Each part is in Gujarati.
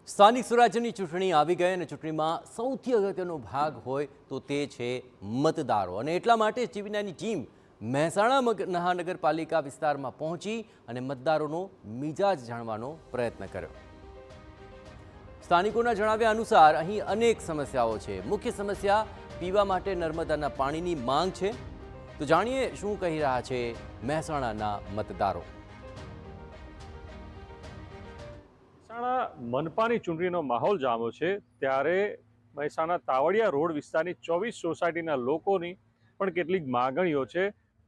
સ્થાનિક સ્વરાજ્યની ચૂંટણી આવી ગઈ અને ચૂંટણીમાં સૌથી અગત્યનો ભાગ હોય તો તે છે મતદારો અને એટલા માટે ટીવીનાની ટીમ મહેસાણા મહાનગરપાલિકા વિસ્તારમાં પહોંચી અને મતદારોનો મિજાજ જાણવાનો પ્રયત્ન કર્યો। સ્થાનિકોના જણાવ્યા અનુસાર અહીં અનેક સમસ્યાઓ છે। મુખ્ય સમસ્યા પીવા માટે નર્મદાના પાણીની માંગ છે। તો જાણીએ શું કહી રહ્યા છે મહેસાણાના મતદારો। મહેસાણા મનપાની ચૂંટણીનો માહોલ જામ્યો છે ત્યારે મહેસાણા તાવડિયા રોડ વિસ્તારની 24 સોસાયટીના લોકોની પણ કેટલીક માંગણીઓ છે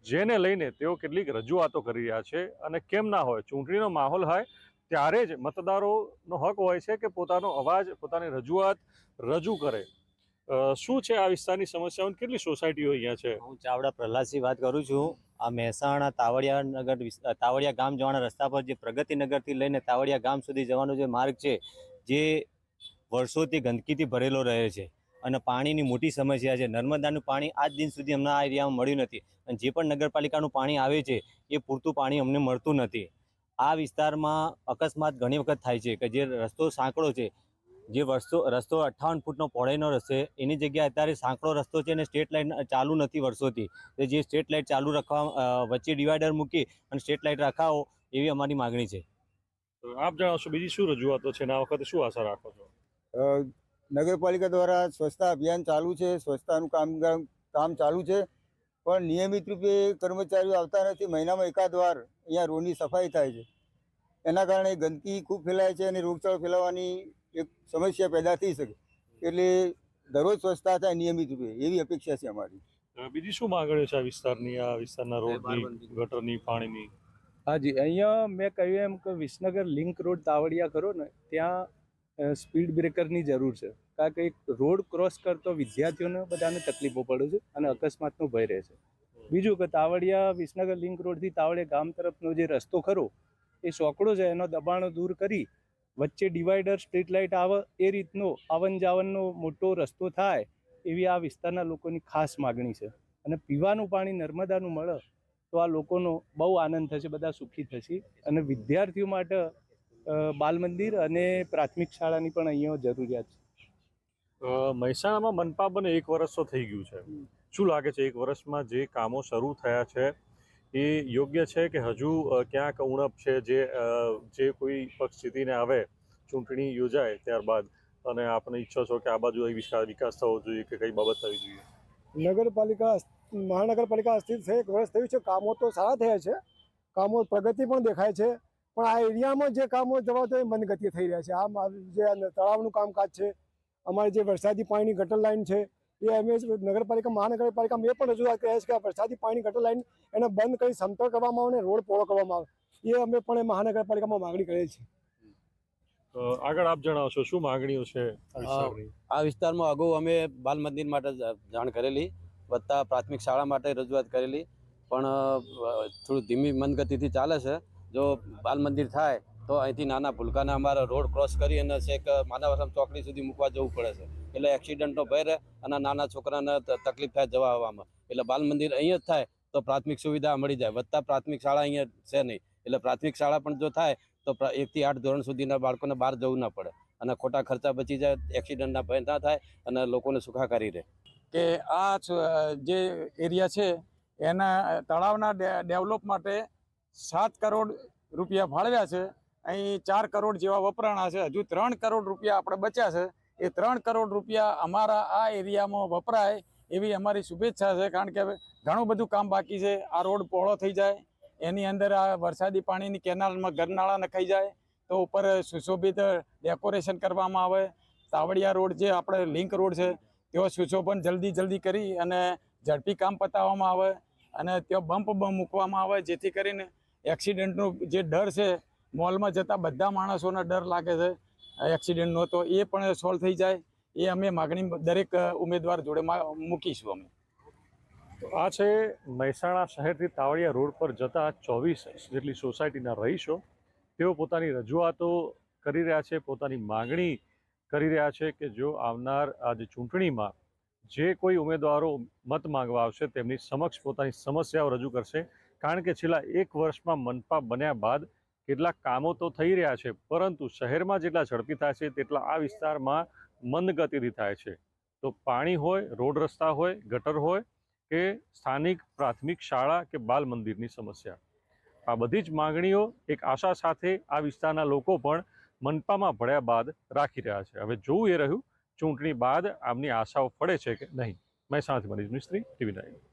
જેને લઈને તેઓ કેટલીક રજૂઆતો કરી રહ્યા છે અને કેમ ના હોય ચૂંટણીનો માહોલ હોય ત્યારે જ મતદારોનો હક હોય છે કે પોતાનો અવાજ પોતાની રજૂઆત રજૂ કરે। શું છે આ વિસ્તારની સમસ્યાઓ કેટલી સોસાયટીઓ અહીંયા છે? હું ચાવડા પ્રહલાદસિંહ વાત કરું છું। આ મહેસાણા તાવડિયા ગામ જવાના રસ્તા પર જે પ્રગતિનગરથી લઈને તાવડિયા ગામ સુધી જવાનો જે માર્ગ છે જે વર્ષોથી ગંદકીથી ભરેલો રહે છે અને પાણીની મોટી સમસ્યા છે। નર્મદાનું પાણી આજ દિન સુધી અમને આ એરિયામાં મળ્યું નથી અને જે પણ નગરપાલિકાનું પાણી આવે છે એ પૂરતું પાણી અમને મળતું નથી। આ વિસ્તારમાં અકસ્માત ઘણી વખત થાય છે કે જે રસ્તો સાંકડો છે, જે રસ્તો 58 ફૂટનો પહોળાઈનો રસ્તો એની જગ્યાએ અત્યારે સાંકડો રસ્તો છે અને સ્ટ્રીટ લાઇટ ચાલુ નથી વર્ષોથી। જે સ્ટ્રીટ લાઇટ ચાલુ રાખવા વચ્ચે ડિવાઈડર મૂકી અને સ્ટ્રીટ લાઇટ રખાવો એવી અમારી માગણી છે। આપ જણાવશો બીજી શું રજૂઆતો છે અને આ વખતે શું આશા રાખો છો? નગરપાલિકા દ્વારા સ્વચ્છતા અભિયાન ચાલુ છે, સ્વચ્છતાનું કામ ચાલુ છે, પણ નિયમિત રૂપે કર્મચારીઓ આવતા નથી। મહિનામાં એકાદ વાર અહીંયા રોડની સફાઈ થાય છે, એના કારણે ગંદકી ખૂબ ફેલાય છે અને રોગચાળો ફેલાવાની એક સમસ્યા પેદા થઈ શકે। એટલે દરરોજ સ્વચ્છતા થાય નિયમિત રૂપે એવી અપેક્ષા છે અમારી। બીજી શું માંગણીઓ છે આ વિસ્તારના રોડની, ગટરની, પાણીની? હાજી, અહીંયા મેં કહ્યું એમ કે વિસનગર લિંક રોડ તાવડિયા કરો ને ત્યાં સ્પીડ બ્રેકરની જરૂર છે, કારણ કે એક રોડ ક્રોસ કરતો વિદ્યાર્થીઓને બધાને તકલીફો પડે છે અને અકસ્માતનો ભય રહે છે। બીજું કે તાવડિયા વિસનગર લિંક રોડથી તાવડિયા ગામ તરફનો જે રસ્તો ખરો એ સોકડો છે, એનો દબાણો દૂર કરી વચ્ચે ડિવાઈડર સ્ટ્રીટ લાઇટ આવે એ રીતનો આવન જાવનનો મોટો રસ્તો થાય એવી આ વિસ્તારના લોકોની ખાસ માગણી છે। અને પીવાનું પાણી નર્મદાનું મળે તો આ લોકોનો બહુ આનંદ થશે, બધા સુખી થશે। અને વિદ્યાર્થીઓ માટે બાલ મંદિર અને પ્રાથમિક શાળાની પણ અહીંયા જરૂરિયાત છે। મહેસાણામાં મનપા બને 1 વર્ષ તો થઈ ગયું છે, શું લાગે છે 1 વર્ષમાં જે કામો શરૂ થયા છે એ યોગ્ય છે કે હજુ ક્યાંક ઉણપ છે? જે કોઈ પક્ષ જીતીને આવે, ચૂંટણી યોજાય ત્યારબાદ અને આપણે ઈચ્છો છો કે આ બાજુ વિકાસ થવો જોઈએ કે કઈ બાબત થવી જોઈએ? મહાનગરપાલિકા અસ્તિત્વ 1 વર્ષ થયું છે, કામો તો સારા થયા છે, કામો પ્રગતિ પણ દેખાય છે, પણ આ એરિયામાં જે કામો જવા તો એ મંદગતિએ થઈ રહ્યા છે। આ જે તળાવનું કામકાજ છે, અમારે જે વરસાદી પાણીની ગટર લાઇન છે એ અમે મહાનગરપાલિકામાં એ પણ રજૂઆત કરી છે કે આ વરસાદી પાણીની ગટર લાઇન એને બંધ કરી સમતળ કરવામાં આવે અને રોડ પહોળો કરવામાં આવે, એ અમે પણ મહાનગરપાલિકામાં માગણી કરેલ છે। આગળ આપ જણાવશો શું માંગણીઓ છે આ વિસ્તારમાં? અગાઉ અમે બાલ મંદિર માટે જાણ કરેલી, વત્તા પ્રાથમિક શાળા માટે રજૂઆત કરેલી, પણ થોડું ધીમી મંદગતિથી ચાલે છે। જો બાલ મંદિર થાય તો અહીંથી નાના ભૂલકાને અમારે રોડ ક્રોસ કરી અને છેક માનવરમ ચોકડી સુધી મૂકવા જવું પડે છે, એટલે એક્સિડન્ટનો ભય રહે અને નાના છોકરાને તકલીફ થાય જવા આવવામાં। એટલે બાલ મંદિર અહીંયા જ થાય તો પ્રાથમિક સુવિધા મળી જાય, વત્તા પ્રાથમિક શાળા અહીંયા છે નહીં, એટલે પ્રાથમિક શાળા પણ જો થાય તો 1 થી 8 ધોરણ સુધીના બાળકોને બહાર જવું ના પડે અને ખોટા ખર્ચા બચી જાય, એક્સિડન્ટના ભય ના થાય અને લોકોને સુખાકારી રહે। કે આ જે એરિયા છે એના તળાવના ડેવલપ માટે 7 કરોડ રૂપિયા ફાળવ્યા છે, અહીં 4 કરોડ જેવા વપરાણા છે, હજુ 3 કરોડ રૂપિયા આપણે બચ્યા છે। એ 3 કરોડ રૂપિયા અમારા આ એરિયામાં વપરાય એવી અમારી શુભેચ્છા છે, કારણ કે ઘણું બધું કામ બાકી છે। આ રોડ પહોળો થઈ જાય, એની અંદર આ વરસાદી પાણીની કેનાલમાં ગરનાળા નખાઈ જાય તો ઉપર સુશોભિત ડેકોરેશન કરવામાં આવે। તાવડિયા રોડ જે આપણે લિંક રોડ છે તેઓ સુશોભન જલ્દી કરી અને ઝડપી કામ પતાવવામાં આવે અને તેઓ બમ્પ મૂકવામાં આવે, જેથી કરીને એક્સિડન્ટનો જે ડર છે, મોલમાં જતા બધા માણસોને ડર લાગે છે એક્સિડન્ટનો, તો એ પણ સોલ્વ થઈ જાય એ અમે માગણી દરેક ઉમેદવાર જોડે મૂકીશું અમે। તો આ છે મહેસાણા શહેરથી તાવડિયા રોડ પર જતા 24 જેટલી સોસાયટીના રહીશો, તેઓ પોતાની રજૂઆતો કરી રહ્યા છે, પોતાની માંગણી કરી રહ્યા છે કે જો આવનાર આ જે ચૂંટણીમાં જે કોઈ ઉમેદવારો મત માંગવા આવશે તેમની સમક્ષ પોતાની સમસ્યાઓ રજૂ કરશે, કારણ કે છેલ્લા 1 વર્ષમાં મનપા બન્યા બાદ કેટલાક કામો તો થઈ રહ્યા છે, પરંતુ શહેરમાં જેટલા ઝડપી થાય છે તેટલા આ વિસ્તારમાં મંદ ગતિથી થાય છે. તો પાણી હોય, રોડ રસ્તા હોય, ગટર હોય કે સ્થાનિક પ્રાથમિક શાળા કે બાલ મંદિરની સમસ્યા, આ બધી જ માંગણીઓ એક આશા સાથે આ વિસ્તારના લોકો પણ મનપામાં ભળ્યા બાદ રાખી રહ્યા છે. હવે જોવું એ રહ્યું ચૂંટણી બાદ આમની આશાઓ ફળે છે કે નહીં. મહેસાણાથી મનીષ મિસ્ત્રી, TV9.